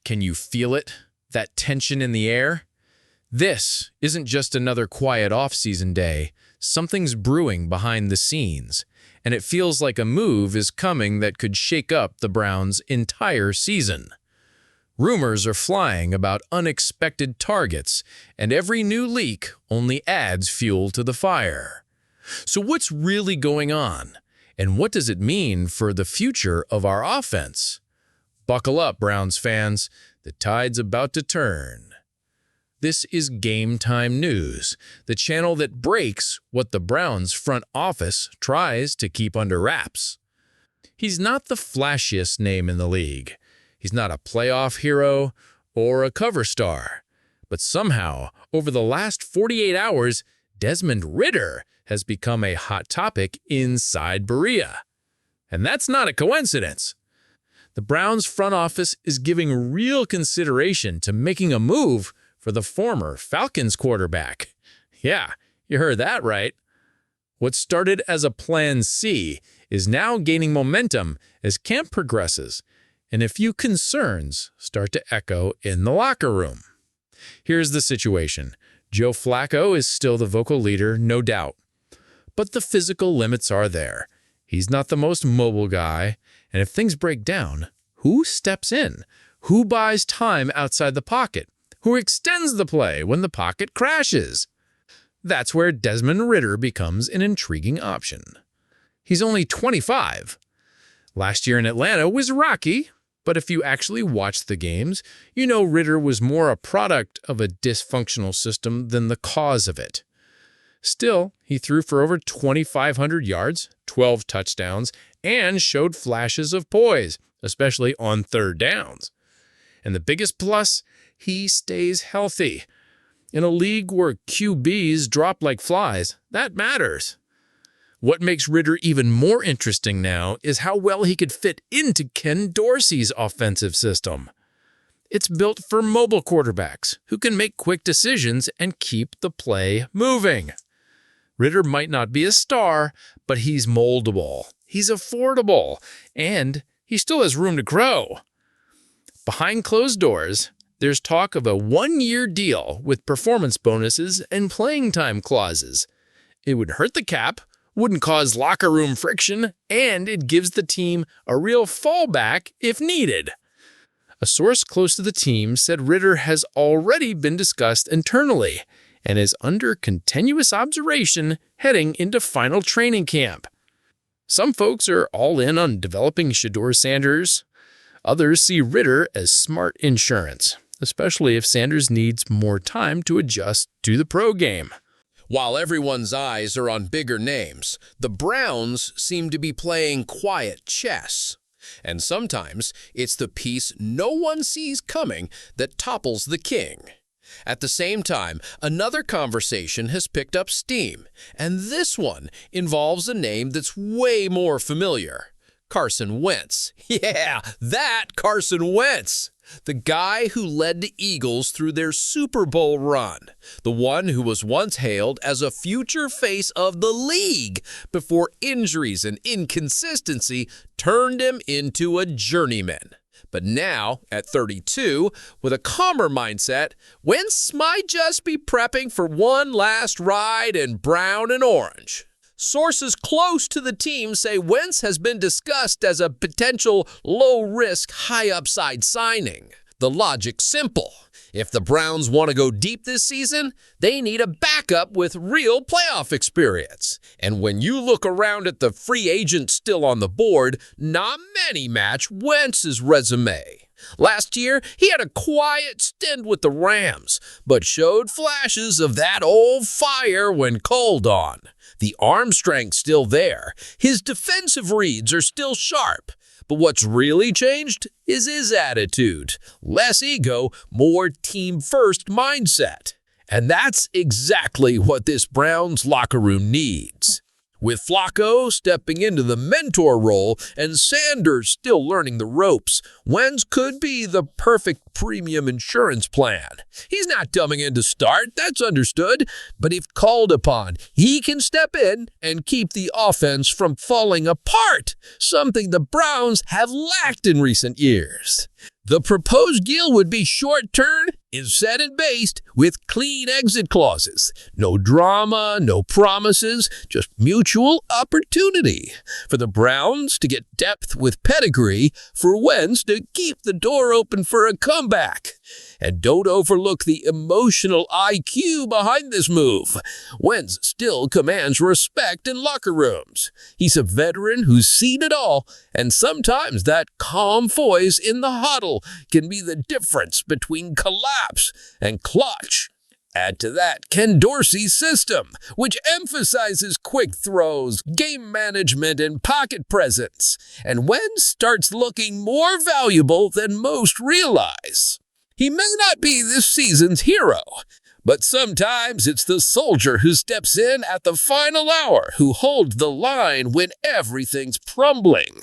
Can you feel it? That tension in the air? This isn't just another quiet off-season day. Something's brewing behind the scenes, and it feels like a move is coming that could shake up the Browns' entire season. Rumors are flying about unexpected targets, and every new leak only adds fuel to the fire. So what's really going on, and what does it mean for the future of our offense? Buckle up, Browns fans. The tide's about to turn. This is Game Time News, the channel that breaks what the Browns front office tries to keep under wraps. He's not the flashiest name in the league. He's not a playoff hero or a cover star. But somehow, over the last 48 hours, Desmond Ridder has become a hot topic inside Berea. And that's not a coincidence. The Browns front office is giving real consideration to making a move for the former Falcons quarterback. Yeah, you heard that right. What started as a Plan C is now gaining momentum as camp progresses, and a few concerns start to echo in the locker room. Here's the situation. Joe Flacco is still the vocal leader, no doubt. But the physical limits are there. He's not the most mobile guy, and if things break down, who steps in? Who buys time outside the pocket? Who extends the play when the pocket crashes? That's where Desmond Ridder becomes an intriguing option. He's only 25. Last year in Atlanta was rocky, but if you actually watched the games, you know Ridder was more a product of a dysfunctional system than the cause of it. Still, he threw for over 2,500 yards, 12 touchdowns, and showed flashes of poise, especially on third downs. And the biggest plus, he stays healthy. In a league where QBs drop like flies, that matters. What makes Ridder even more interesting now is how well he could fit into Ken Dorsey's offensive system. It's built for mobile quarterbacks who can make quick decisions and keep the play moving. Ridder might not be a star, but he's moldable, he's affordable, and he still has room to grow. Behind closed doors, there's talk of a one-year deal with performance bonuses and playing time clauses. It would hurt the cap, wouldn't cause locker room friction, and it gives the team a real fallback if needed. A source close to the team said Ridder has already been discussed internally and is under continuous observation heading into final training camp. Some folks are all in on developing Shedeur Sanders. Others see Ridder as smart insurance, especially if Sanders needs more time to adjust to the pro game. While everyone's eyes are on bigger names, the Browns seem to be playing quiet chess. And sometimes it's the piece no one sees coming that topples the king. At the same time, another conversation has picked up steam, and this one involves a name that's way more familiar. Carson Wentz. Yeah, that Carson Wentz. The guy who led the Eagles through their Super Bowl run. The one who was once hailed as a future face of the league before injuries and inconsistency turned him into a journeyman. But now, at 32, with a calmer mindset, Wentz might just be prepping for one last ride in brown and orange. Sources close to the team say Wentz has been discussed as a potential low-risk, high-upside signing. The logic's simple. If the Browns want to go deep this season, they need a backup with real playoff experience. And when you look around at the free agents still on the board, not many match Wentz's resume. Last year, he had a quiet stint with the Rams, but showed flashes of that old fire when called on. The arm strength's still there. His defensive reads are still sharp. But what's really changed is his attitude. Less ego, more team-first mindset. And that's exactly what this Browns locker room needs. With Flacco stepping into the mentor role and Sanders still learning the ropes, Wentz could be the perfect premium insurance plan. He's not coming in to start, that's understood, but if called upon, he can step in and keep the offense from falling apart, something the Browns have lacked in recent years. The proposed deal would be short-term, incentive and based, with clean exit clauses. No drama, no promises, just mutual opportunity. For the Browns to get depth with pedigree, for Wentz to keep the door open for a comeback. And don't overlook the emotional IQ behind this move. Wentz still commands respect in locker rooms. He's a veteran who's seen it all, and sometimes that calm voice in the huddle can be the difference between collapse and clutch. Add to that Ken Dorsey's system, which emphasizes quick throws, game management, and pocket presence, and Wentz starts looking more valuable than most realize. He may not be this season's hero, but sometimes it's the soldier who steps in at the final hour, who holds the line when everything's crumbling.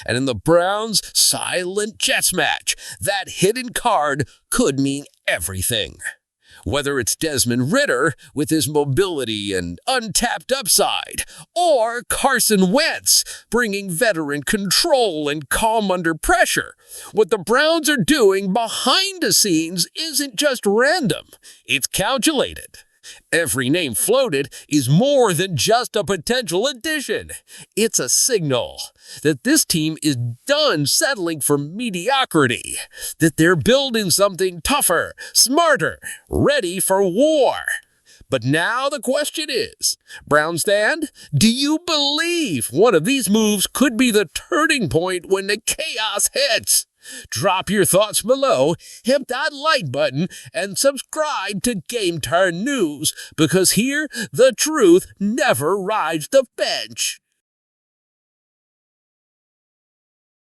And in the Browns' silent chess match, that hidden card could mean everything. Whether it's Desmond Ridder with his mobility and untapped upside, or Carson Wentz bringing veteran control and calm under pressure, what the Browns are doing behind the scenes isn't just random, it's calculated. Every name floated is more than just a potential addition. It's a signal that this team is done settling for mediocrity, that they're building something tougher, smarter, ready for war. But now the question is, Brown stand, do you believe one of these moves could be the turning point when the chaos hits? Drop your thoughts below, hit that like button, and subscribe to Game Turn News, because here the truth never rides the bench.